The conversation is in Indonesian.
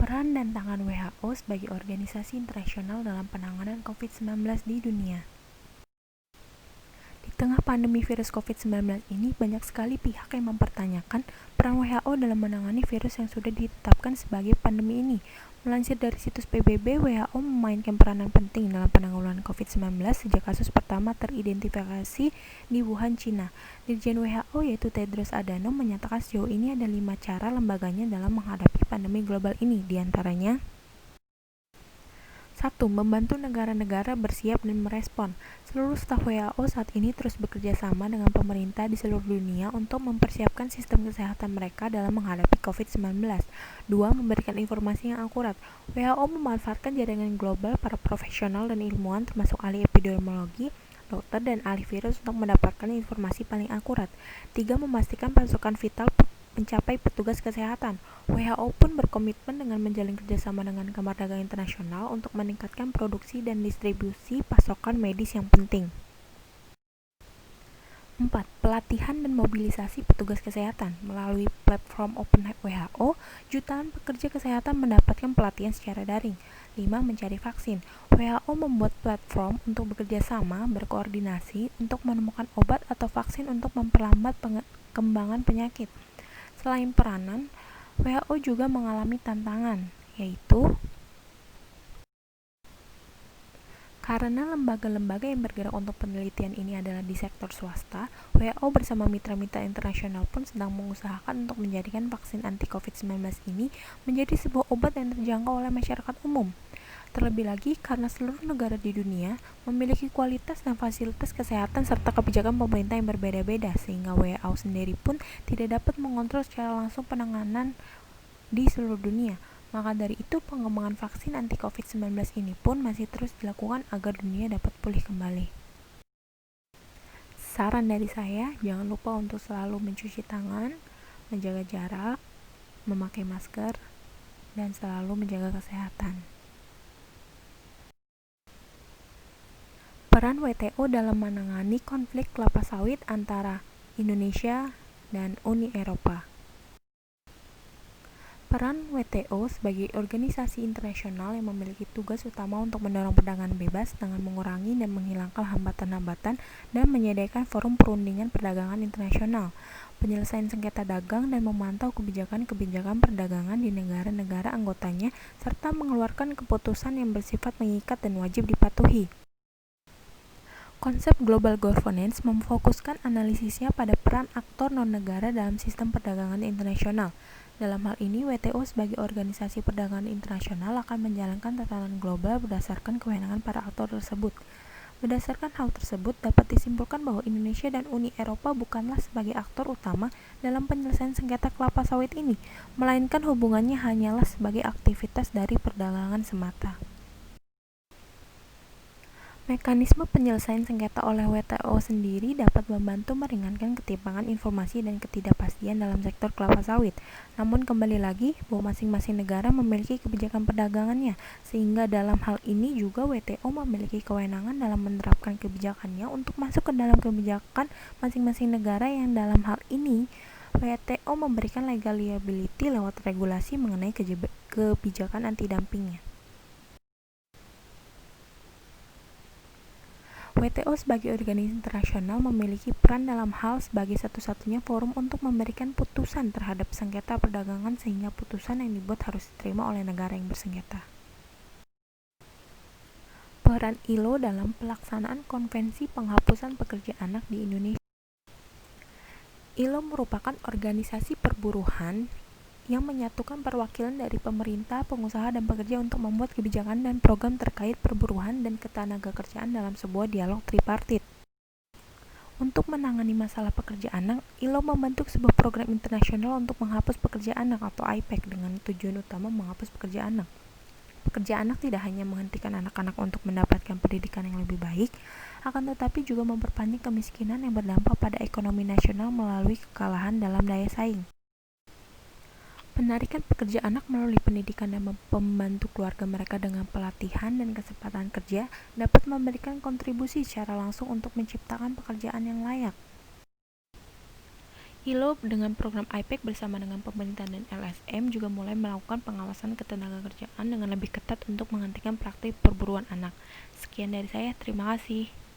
Peran dan tangan WHO sebagai organisasi internasional dalam penanganan COVID-19 di dunia. Di tengah pandemi virus COVID-19 ini, banyak sekali pihak yang mempertanyakan peran WHO dalam menangani virus yang sudah ditetapkan sebagai pandemi ini. Melansir dari situs PBB, WHO memainkan peranan penting dalam penanggulangan COVID-19 sejak kasus pertama teridentifikasi di Wuhan, China. Dirjen WHO yaitu Tedros Adhanom menyatakan sejauh ini ada 5 cara lembaganya dalam menghadapi pandemi global ini, diantaranya 1. Membantu negara-negara bersiap dan merespon. Seluruh staf WHO saat ini terus bekerja sama dengan pemerintah di seluruh dunia untuk mempersiapkan sistem kesehatan mereka dalam menghadapi COVID-19. 2. Memberikan informasi yang akurat. WHO memanfaatkan jaringan global para profesional dan ilmuwan termasuk ahli epidemiologi, dokter, dan ahli virus untuk mendapatkan informasi paling akurat. 3. Memastikan pasokan vital mencapai petugas kesehatan. WHO pun berkomitmen dengan menjalin kerjasama dengan Kamar Dagang Internasional untuk meningkatkan produksi dan distribusi pasokan medis yang penting. 4. Pelatihan dan mobilisasi petugas kesehatan. Melalui platform Open WHO, jutaan pekerja kesehatan mendapatkan pelatihan secara daring. 5. Mencari vaksin. WHO membuat platform untuk bekerja sama, berkoordinasi untuk menemukan obat atau vaksin untuk memperlambat pengembangan penyakit. Selain peranan, WHO juga mengalami tantangan, yaitu karena lembaga-lembaga yang bergerak untuk penelitian ini adalah di sektor swasta, WHO bersama mitra-mitra internasional pun sedang mengusahakan untuk menjadikan vaksin anti-COVID-19 ini menjadi sebuah obat yang terjangkau oleh masyarakat umum. Terlebih lagi karena seluruh negara di dunia memiliki kualitas dan fasilitas kesehatan serta kebijakan pemerintah yang berbeda-beda, sehingga WHO sendiri pun tidak dapat mengontrol secara langsung penanganan di seluruh dunia. Maka dari itu, pengembangan vaksin anti-COVID-19 ini pun masih terus dilakukan agar dunia dapat pulih kembali. Saran dari saya, jangan lupa untuk selalu mencuci tangan, menjaga jarak, memakai masker, dan selalu menjaga kesehatan. Peran WTO dalam menangani konflik kelapa sawit antara Indonesia dan Uni Eropa. Peran WTO sebagai organisasi internasional yang memiliki tugas utama untuk mendorong perdagangan bebas dengan mengurangi dan menghilangkan hambatan-hambatan dan menyediakan forum perundingan perdagangan internasional, penyelesaian sengketa dagang, dan memantau kebijakan-kebijakan perdagangan di negara-negara anggotanya, serta mengeluarkan keputusan yang bersifat mengikat dan wajib dipatuhi. Konsep global governance memfokuskan analisisnya pada peran aktor non-negara dalam sistem perdagangan internasional. Dalam hal ini, WTO sebagai organisasi perdagangan internasional akan menjalankan tatanan global berdasarkan kewenangan para aktor tersebut. Berdasarkan hal tersebut, dapat disimpulkan bahwa Indonesia dan Uni Eropa bukanlah sebagai aktor utama dalam penyelesaian sengketa kelapa sawit ini, melainkan hubungannya hanyalah sebagai aktivitas dari perdagangan semata. Mekanisme penyelesaian sengketa oleh WTO sendiri dapat membantu meringankan ketimpangan informasi dan ketidakpastian dalam sektor kelapa sawit. Namun kembali lagi, bahwa masing-masing negara memiliki kebijakan perdagangannya, sehingga dalam hal ini juga WTO memiliki kewenangan dalam menerapkan kebijakannya untuk masuk ke dalam kebijakan masing-masing negara yang dalam hal ini WTO memberikan legal liability lewat regulasi mengenai kebijakan anti-dumpingnya. WTO sebagai organisasi internasional memiliki peran dalam hal sebagai satu-satunya forum untuk memberikan putusan terhadap sengketa perdagangan sehingga putusan yang dibuat harus diterima oleh negara yang bersengketa. Peran ILO dalam pelaksanaan Konvensi Penghapusan Pekerja Anak di Indonesia. ILO merupakan organisasi perburuhan yang menyatukan perwakilan dari pemerintah, pengusaha, dan pekerja untuk membuat kebijakan dan program terkait perburuhan dan ketenagakerjaan dalam sebuah dialog tripartit. Untuk menangani masalah pekerja anak, ILO membentuk sebuah program internasional untuk menghapus pekerja anak atau IPEC dengan tujuan utama menghapus pekerja anak. Pekerja anak tidak hanya menghentikan anak-anak untuk mendapatkan pendidikan yang lebih baik, akan tetapi juga memperpanjang kemiskinan yang berdampak pada ekonomi nasional melalui kekalahan dalam daya saing. Penarikan pekerja anak melalui pendidikan dan membantu keluarga mereka dengan pelatihan dan kesempatan kerja dapat memberikan kontribusi secara langsung untuk menciptakan pekerjaan yang layak. ILO dengan program IPEC bersama dengan pemerintah dan LSM juga mulai melakukan pengawasan ketenagakerjaan dengan lebih ketat untuk menghentikan praktik perburuan anak. Sekian dari saya, terima kasih.